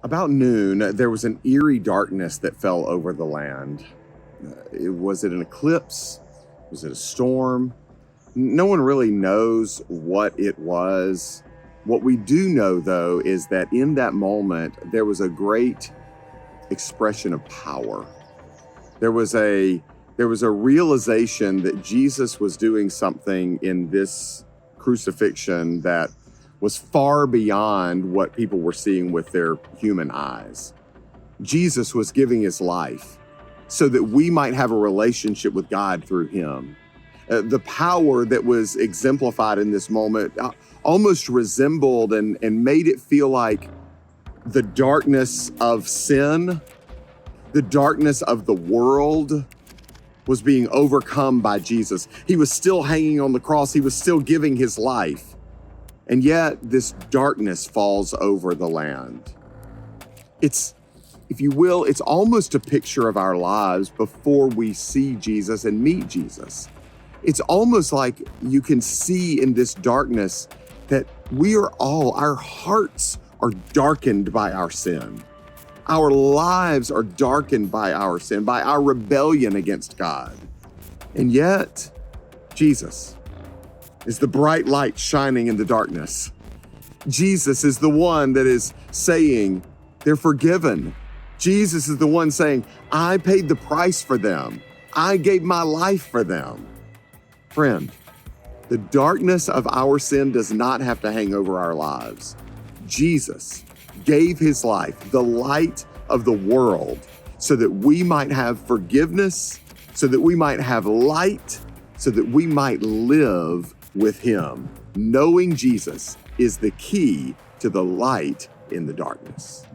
About noon, there was an eerie darkness that fell over the land. Was it an eclipse? Was it a storm? No one really knows what it was. What we do know, though, is that in that moment, there was a great expression of power. There was a realization that Jesus was doing something in this crucifixion that was far beyond what people were seeing with their human eyes. Jesus was giving his life so that we might have a relationship with God through him. The power that was exemplified in this moment almost resembled and made it feel like the darkness of sin, the darkness of the world was being overcome by Jesus. He was still hanging on the cross. He was still giving his life. And yet this darkness falls over the land. It's, if you will, it's almost a picture of our lives before we see Jesus and meet Jesus. It's almost like you can see in this darkness that our hearts are darkened by our sin. Our lives are darkened by our sin, by our rebellion against God. And yet, Jesus is the bright light shining in the darkness. Jesus is the one that is saying they're forgiven. Jesus is the one saying, I paid the price for them. I gave my life for them. Friend, the darkness of our sin does not have to hang over our lives. Jesus gave his life, the light of the world, so that we might have forgiveness, so that we might have light, so that we might live with him. Knowing Jesus is the key to the light in the darkness.